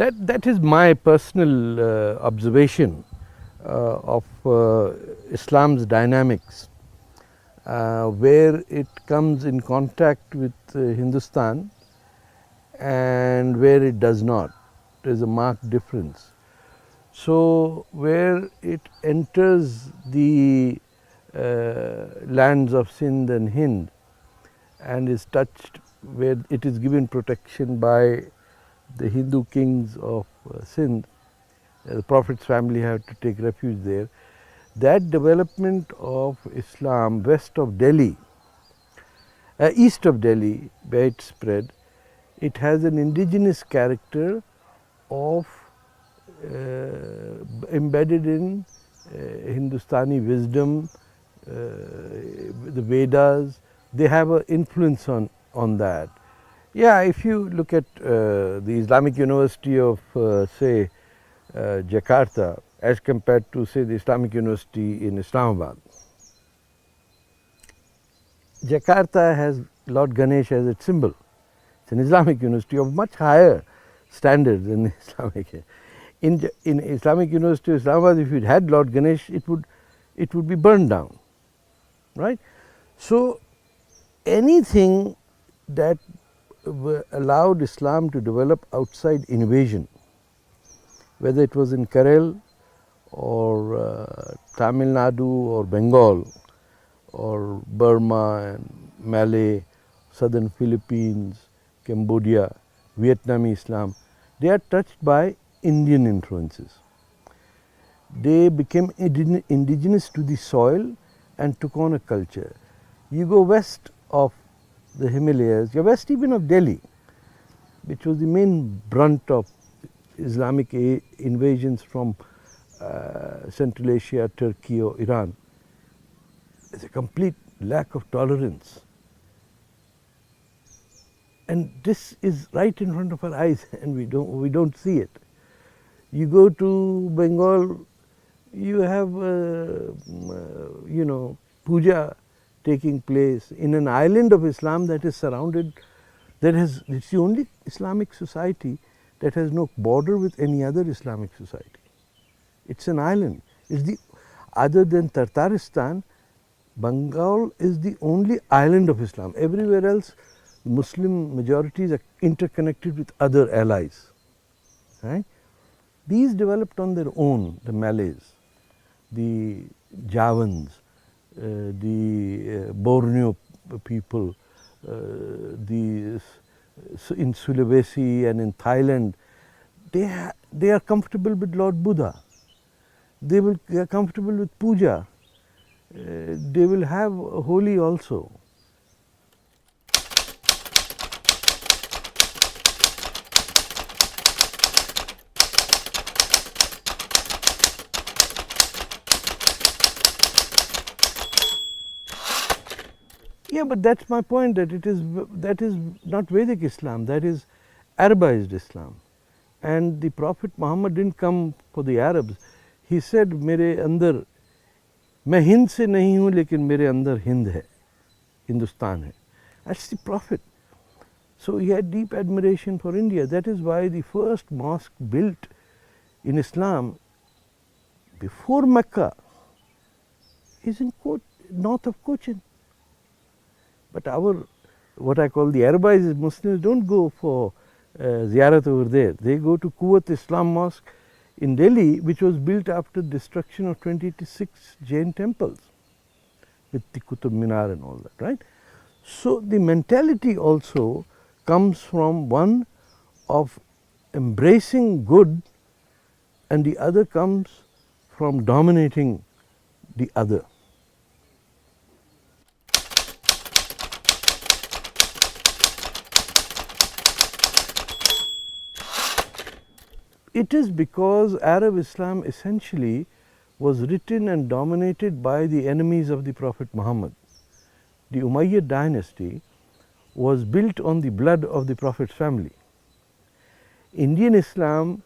That is my personal observation of Islam's dynamics, where it comes in contact with Hindustan and where it does not. There is a marked difference. So, where it enters the lands of Sindh and Hind and is touched, where it is given protection by the Hindu kings of Sindh, the Prophet's family had to take refuge there. That development of Islam west of Delhi, east of Delhi, where it spread, it has an indigenous character of embedded in Hindustani wisdom, the Vedas. They have an influence on that. Yeah, if you look at the Islamic University of say Jakarta as compared to say the Islamic University in Islamabad. Jakarta has Lord Ganesh as its symbol. It's an Islamic university of much higher standards than Islamic. In Islamic University of Islamabad, if it had Lord Ganesh, it would be burned down, right? So anything that allowed Islam to develop outside invasion, whether it was in Kerala or Tamil Nadu or Bengal or Burma and Malay, southern Philippines, Cambodia, Vietnamese Islam, they are touched by Indian influences. They became indigenous to the soil and took on a culture. You go west of the Himalayas, you west even of Delhi, which was the main brunt of Islamic invasions from Central Asia, Turkey or Iran. There's a complete lack of tolerance. And this is right in front of our eyes and we don't see it. You go to Bengal, you have puja taking place in an island of Islam that is surrounded, it's the only Islamic society that has no border with any other Islamic society. It's an island. Other than Tartaristan, Bengal is the only island of Islam. Everywhere else, Muslim majorities are interconnected with other allies. Right? These developed on their own, the Malays, the Javans, the Borneo people, in Sulawesi and in Thailand, they are comfortable with Lord Buddha. They are comfortable with puja. They will have Holi also. Yeah, but that's my point, that that is not Vedic Islam, that is Arabized Islam. And the Prophet Muhammad didn't come for the Arabs. He said, मेरे अंदर, मैं हिंद से नहीं हूँ लेकिन मेरे अंदर हिंद है, Hindustan है. That's the Prophet. So he had deep admiration for India. That is why the first mosque built in Islam before Mecca is in north of Cochin. But what I call the Arabized Muslims don't go for ziyarat over there. They go to Quwwat Islam Mosque in Delhi, which was built after destruction of 26 Jain temples with the Qutub Minar and all that, right? So the mentality also comes from one of embracing good, and the other comes from dominating the other. It is because Arab Islam essentially was written and dominated by the enemies of the Prophet Muhammad. The Umayyad dynasty was built on the blood of the Prophet's family. Indian Islam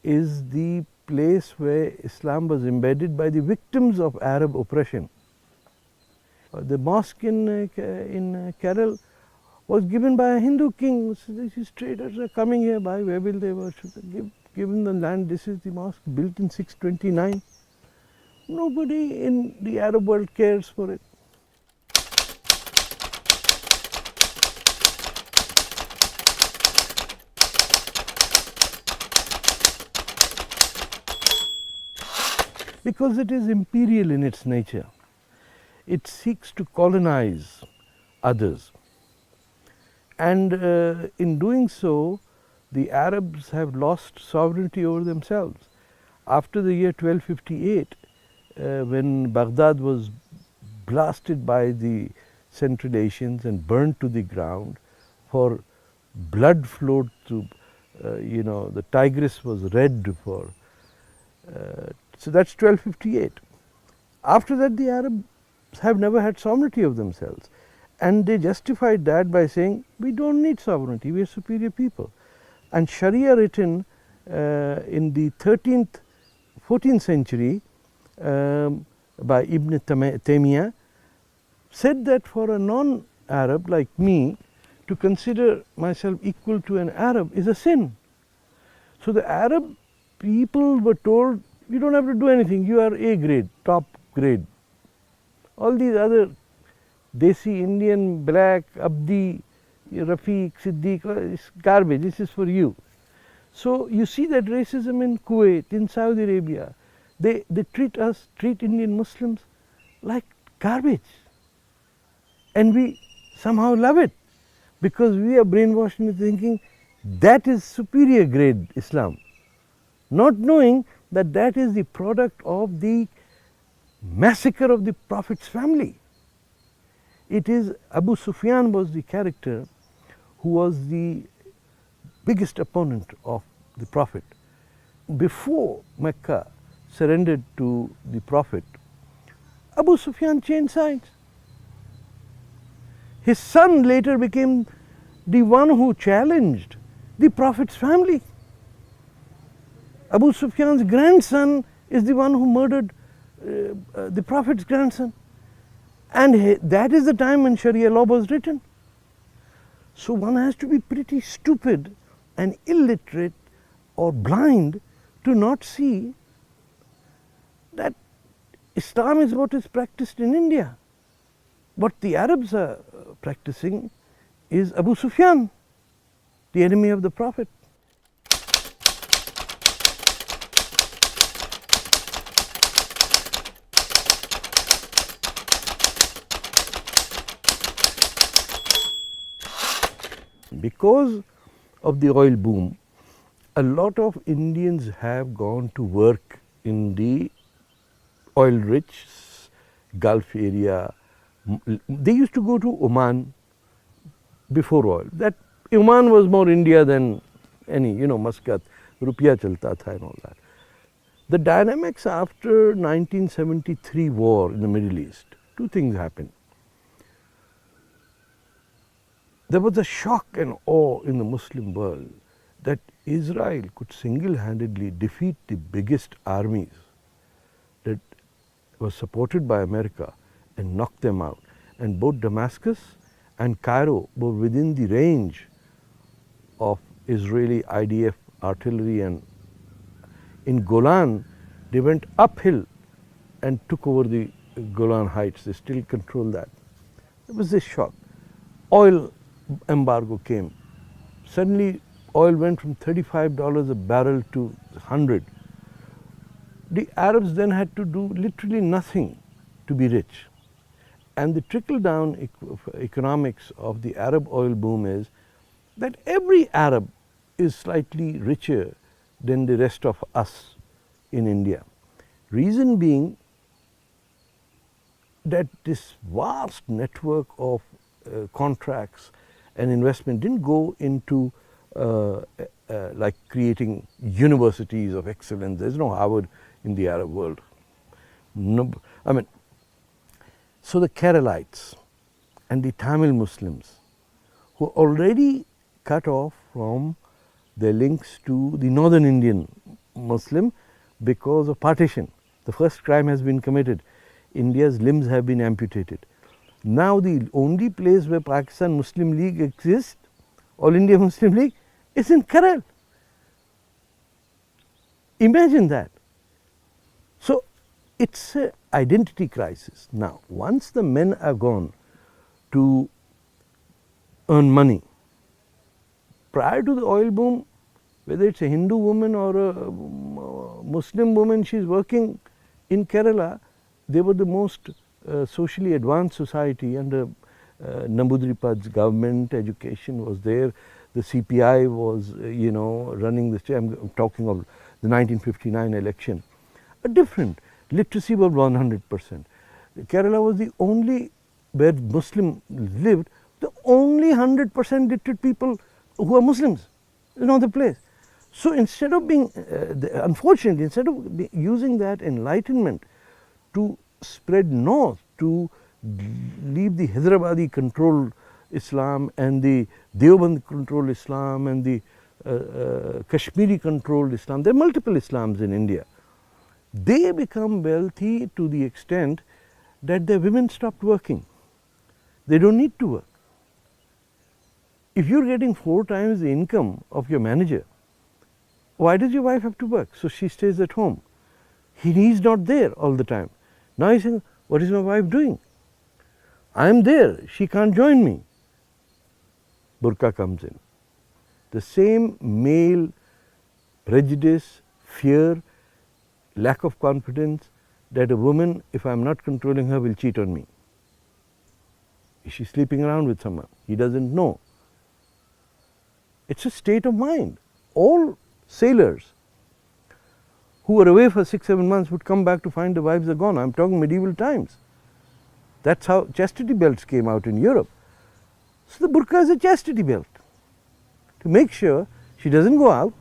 is the place where Islam was embedded by the victims of Arab oppression. The mosque in Kerala, was given by a Hindu king. So these traders are coming here, where will they worship? Give them the land, this is the mosque built in 629. Nobody in the Arab world cares for it. Because it is imperial in its nature. It seeks to colonize others. And in doing so, the Arabs have lost sovereignty over themselves. After the year 1258, when Baghdad was blasted by the Central Asians and burned to the ground, for blood flowed through, the Tigris was red for, so that's 1258. After that, the Arabs have never had sovereignty of themselves. And they justified that by saying, we don't need sovereignty, we are superior people. And Sharia written in the 14th century by Ibn Taymiyyah said that for a non-Arab like me to consider myself equal to an Arab is a sin. So the Arab people were told, you don't have to do anything, you are A grade, top grade. All these other Desi, Indian, black, Abdi, Rafiq, Siddiq, it's garbage, this is for you. So you see that racism in Kuwait, in Saudi Arabia, they treat Indian Muslims like garbage. And we somehow love it because we are brainwashed into thinking that is superior grade Islam, not knowing that that is the product of the massacre of the Prophet's family. It is Abu Sufyan was the character who was the biggest opponent of the Prophet. Before Mecca surrendered to the Prophet, Abu Sufyan changed sides. His son later became the one who challenged the Prophet's family. Abu Sufyan's grandson is the one who murdered the Prophet's grandson. And that is the time when Sharia law was written. So one has to be pretty stupid and illiterate or blind to not see that Islam is what is practiced in India. What the Arabs are practicing is Abu Sufyan, the enemy of the Prophet. Because of the oil boom, a lot of Indians have gone to work in the oil-rich Gulf area. They used to go to Oman before oil. That Oman was more India than any, Muscat, rupiah chalta tha and all that. The dynamics after 1973 war in the Middle East, two things happened. There was a shock and awe in the Muslim world that Israel could single-handedly defeat the biggest armies that was supported by America and knock them out. And both Damascus and Cairo were within the range of Israeli IDF artillery, and in Golan they went uphill and took over the Golan Heights. They still control that. There was this shock. Oil embargo came. Suddenly oil went from $35 a barrel to $100. The Arabs then had to do literally nothing to be rich. And the trickle-down economics of the Arab oil boom is that every Arab is slightly richer than the rest of us in India. Reason being that this vast network of contracts and investment didn't go into like creating universities of excellence. There's no Harvard in the Arab world. No, so the Keralites and the Tamil Muslims who are already cut off from their links to the northern Indian Muslim because of partition. The first crime has been committed. India's limbs have been amputated. Now the only place where Pakistan Muslim League exists, All India Muslim League, is in Kerala. Imagine that. So it's an identity crisis. Now, once the men are gone to earn money, prior to the oil boom, whether it's a Hindu woman or a Muslim woman, she's working in Kerala, they were the most socially advanced society under Nambudripad's government. Education was there. The CPI was, running the state. I'm talking of the 1959 election. A different. Literacy was 100%. Kerala was the only, where Muslims lived, the only 100% literate people who are Muslims in all the place. So instead of being, unfortunately, instead of using that enlightenment to spread north, to leave the Hyderabadi controlled Islam and the Deoband controlled Islam and the Kashmiri controlled Islam, there are multiple Islams in India. They become wealthy to the extent that their women stopped working. They don't need to work. If you're getting 4 times the income of your manager, why does your wife have to work? So she stays at home. He's not there all the time. Now he's saying, what is my wife doing? I'm there, she can't join me. Burqa comes in. The same male prejudice, fear, lack of confidence that a woman, if I'm not controlling her, will cheat on me. Is she sleeping around with someone? He doesn't know. It's a state of mind. All sailors who were away for 6-7 months would come back to find the wives are gone. I'm talking medieval times. That's how chastity belts came out in Europe. So the burqa is a chastity belt to make sure she doesn't go out,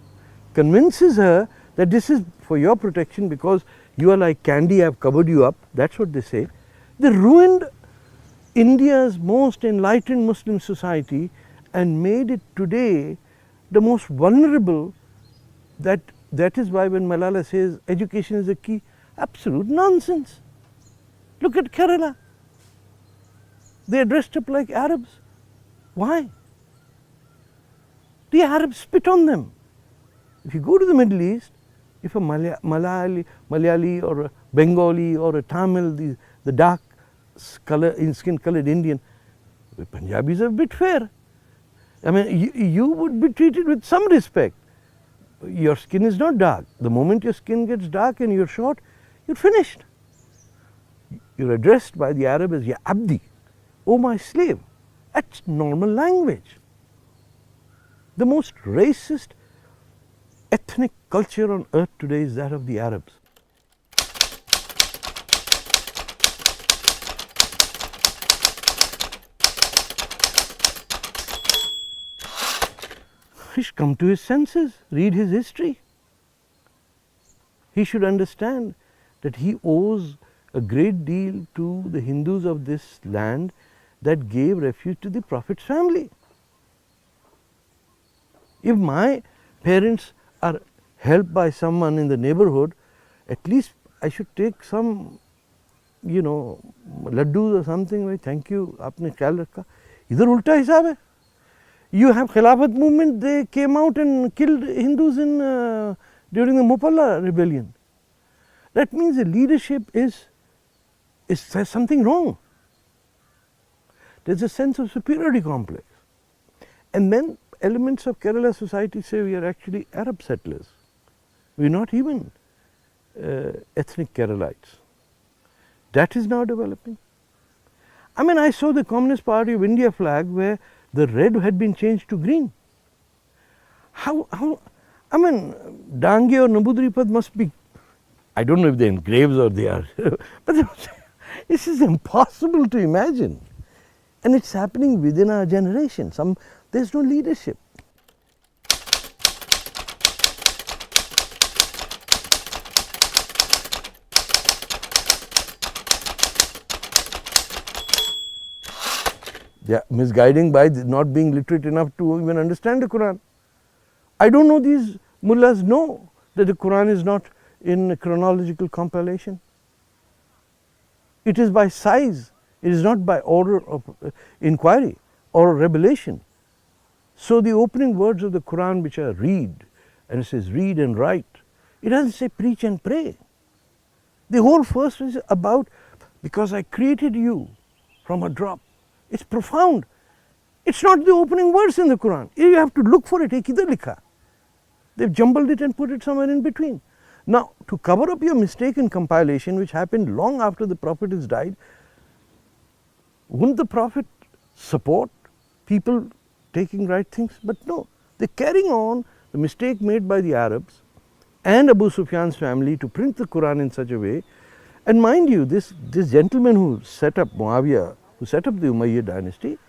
convinces her that this is for your protection because you are like candy, I've covered you up. That's what they say. They ruined India's most enlightened Muslim society and made it today the most vulnerable. That is why when Malala says education is the key, absolute nonsense. Look at Kerala. They are dressed up like Arabs. Why? The Arabs spit on them. If you go to the Middle East, if a Malayali or a Bengali or a Tamil, the dark skin colored Indian, the Punjabis are a bit fair. I mean, you would be treated with some respect. Your skin is not dark. The moment your skin gets dark and you're short, you're finished. You're addressed by the Arab as Ya Abdi, oh my slave. That's normal language. The most racist ethnic culture on earth today is that of the Arabs. He should come to his senses, read his history. He should understand that he owes a great deal to the Hindus of this land that gave refuge to the Prophet's family. If my parents are helped by someone in the neighborhood, at least I should take some, laddus or something. Like, thank you, aapne ख्याल रखा. इधर उल्टा हिसाब है. You have Khilafat movement, they came out and killed Hindus in during the Mupalla rebellion. That means the leadership is something wrong. There's a sense of superiority complex. And then elements of Kerala society say we are actually Arab settlers. We're not even ethnic Keralites. That is now developing. I mean, I saw the Communist Party of India flag where the red had been changed to green. How I mean, Dange or Nambudripad must be, I don't know if they're in graves or they are, but this is impossible to imagine. And it's happening within our generation. There's no leadership. They are misguiding by not being literate enough to even understand the Quran. I don't know these mullahs know that the Quran is not in chronological compilation. It is by size It is not by order of inquiry or revelation. So the opening words of the Quran, which are read, and it says read and write, it doesn't say preach and pray. The whole verse is about, because I created you from a drop. It's profound. It's not the opening words in the Quran. You have to look for it. Kidhar likha? They've jumbled it and put it somewhere in between. Now, to cover up your mistaken compilation, which happened long after the Prophet has died, wouldn't the Prophet support people taking right things? But no, they're carrying on the mistake made by the Arabs and Abu Sufyan's family to print the Quran in such a way. And mind you, this gentleman who set up Muawiyah, who set up the Umayyad dynasty,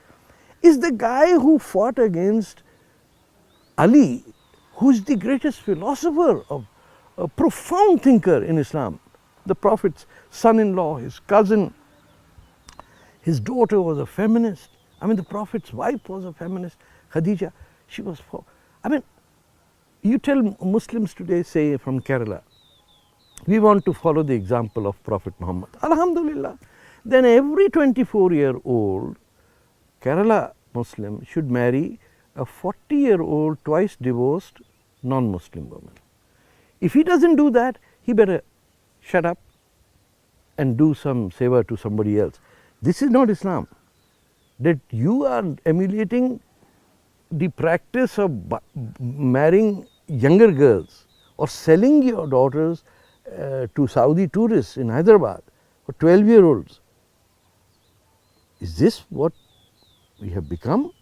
is the guy who fought against Ali, who is the greatest philosopher, a profound thinker in Islam. The Prophet's son-in-law, his cousin, his daughter was a feminist. I mean, the Prophet's wife was a feminist, Khadija. She was for, I mean, you tell Muslims today, say from Kerala, we want to follow the example of Prophet Muhammad. Alhamdulillah. Then every 24-year-old Kerala Muslim should marry a 40-year-old twice divorced non-Muslim woman. If he doesn't do that, he better shut up and do some seva to somebody else. This is not Islam. That you are emulating the practice of marrying younger girls or selling your daughters to Saudi tourists in Hyderabad for 12-year-olds. Is this what we have become?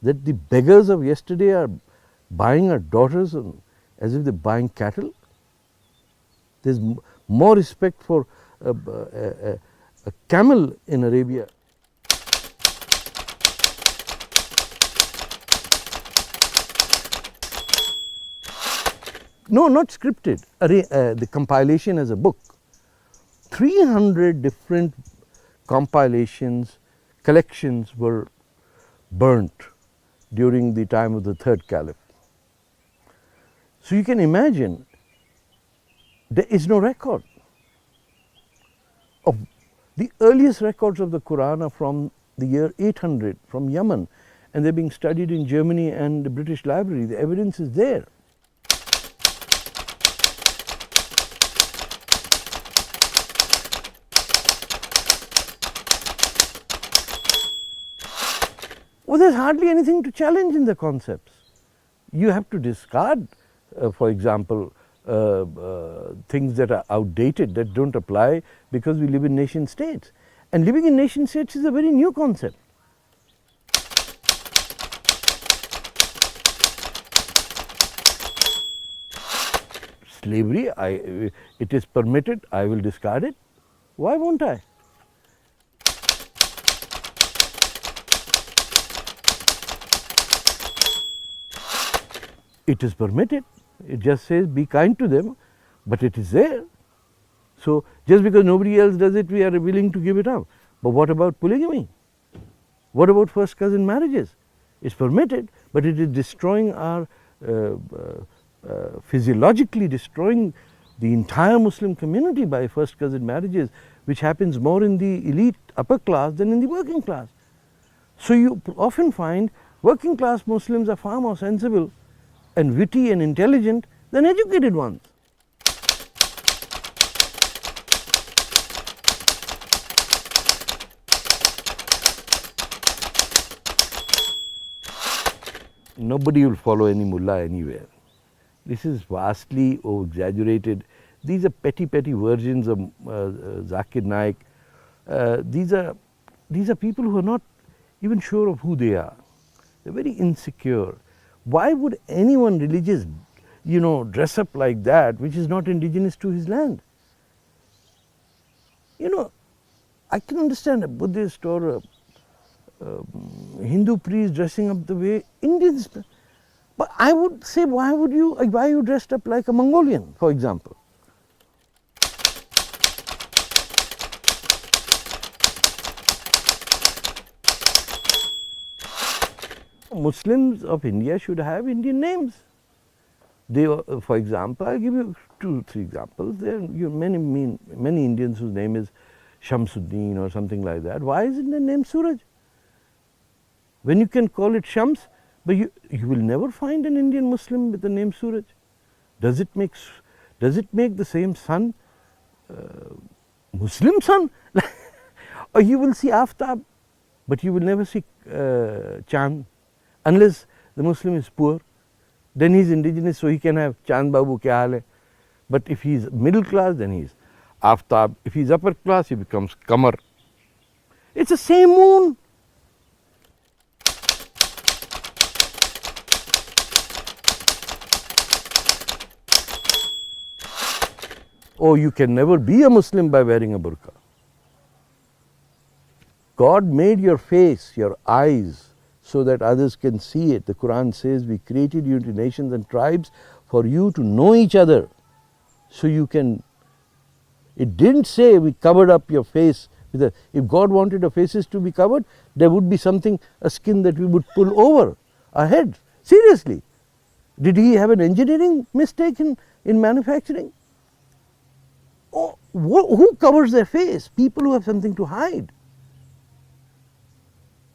That the beggars of yesterday are buying our daughters as if they're buying cattle? There's more respect for a camel in Arabia. No, not scripted, the compilation as a book. 300 different compilations, collections were burnt during the time of the third caliph. So you can imagine, there is no record. Of the earliest records of the Quran are from the year 800 from Yemen, and they're being studied in Germany and the British Library. The evidence is there. Well, there's hardly anything to challenge in the concepts. You have to discard, for example, things that are outdated, that don't apply because we live in nation states. And living in nation states is a very new concept. Slavery, it is permitted, I will discard it. Why won't I? It is permitted. It just says be kind to them, but it is there. So just because nobody else does it, we are willing to give it up. But what about polygamy? What about first cousin marriages? It's permitted, but it is destroying our, physiologically destroying the entire Muslim community by first cousin marriages, which happens more in the elite upper class than in the working class. So you often find working class Muslims are far more sensible and witty and intelligent than educated ones. Nobody will follow any mullah anywhere. This is vastly exaggerated. These are petty versions of Zakir Naik. These are people who are not even sure of who they are. They're very insecure. Why would anyone religious, dress up like that, which is not indigenous to his land? I can understand a Buddhist or a Hindu priest dressing up the way Indians, but I would say, why are you dressed up like a Mongolian, for example? Muslims of India should have Indian names. They, for example, I'll give you 2-3 examples. There are many Indians whose name is Shamsuddin or something like that. Why isn't the name Suraj? When you can call it Shams, but you will never find an Indian Muslim with the name Suraj. Does it make the same sun Muslim sun? Or you will see Aftab, but you will never see Chand, unless the Muslim is poor. Then he is indigenous, so he can have Chand Babu kya haal hai. But if he is middle class, then he is Aftab. If he is upper class, he becomes Qamar. It's the same moon. Oh, you can never be a Muslim by wearing a burqa. God made your face, your eyes, so that others can see it. The Quran says, we created you into nations and tribes for you to know each other. So you can, it didn't say we covered up your face. If God wanted our faces to be covered, there would be something, a skin that we would pull over our heads. Seriously. Did he have an engineering mistake in manufacturing? Oh, who covers their face? People who have something to hide.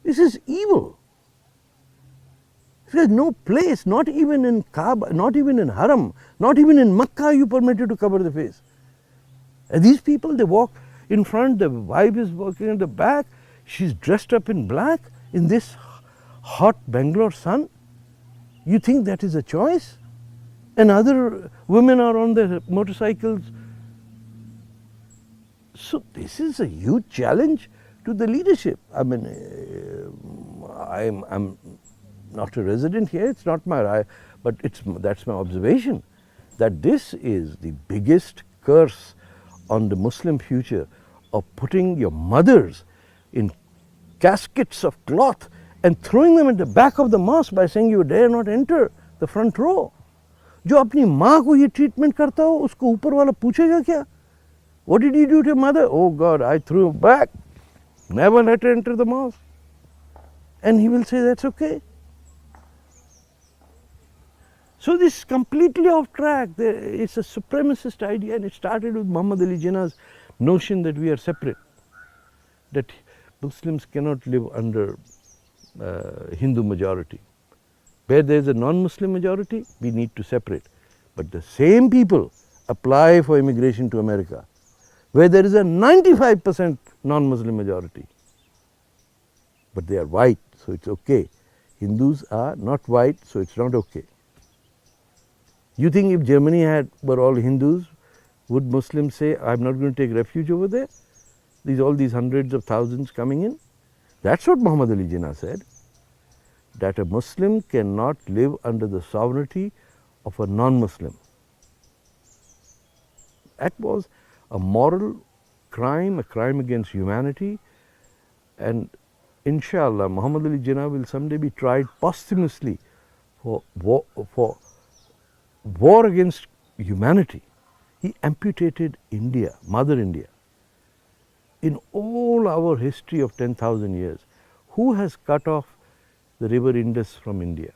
This is evil. There is no place, not even in Kaaba, not even in Haram, not even in Makkah are you permitted to cover the face. And these people, they walk in front, the wife is walking in the back, she's dressed up in black in this hot Bangalore sun. You think that is a choice? And other women are on their motorcycles. So this is a huge challenge to the leadership. I mean, I'm not a resident here, it's not my right, but that's my observation, that this is the biggest curse on the Muslim future of putting your mothers in caskets of cloth and throwing them at the back of the mosque by saying you dare not enter the front row. जो अपनी माँ को ये treatment करता हो उसको ऊपर वाला पूछेगा क्या? What did you do to your mother? Oh God, I threw him back. Never let her enter the mosque. And he will say that's okay. So this is completely off track. It's a supremacist idea, and it started with Muhammad Ali Jinnah's notion that we are separate, that Muslims cannot live under Hindu majority. Where there is a non-Muslim majority, we need to separate. But the same people apply for immigration to America, where there is a 95% non-Muslim majority. But they are white, so it's okay. Hindus are not white, so it's not okay. You think if Germany were all Hindus, would Muslims say, I'm not going to take refuge over there? All these hundreds of thousands coming in? That's what Muhammad Ali Jinnah said, that a Muslim cannot live under the sovereignty of a non-Muslim. That was a moral crime, a crime against humanity, and inshallah Muhammad Ali Jinnah will someday be tried posthumously for war against humanity. He amputated India, Mother India. In all our history of 10,000 years, who has cut off the river Indus from India?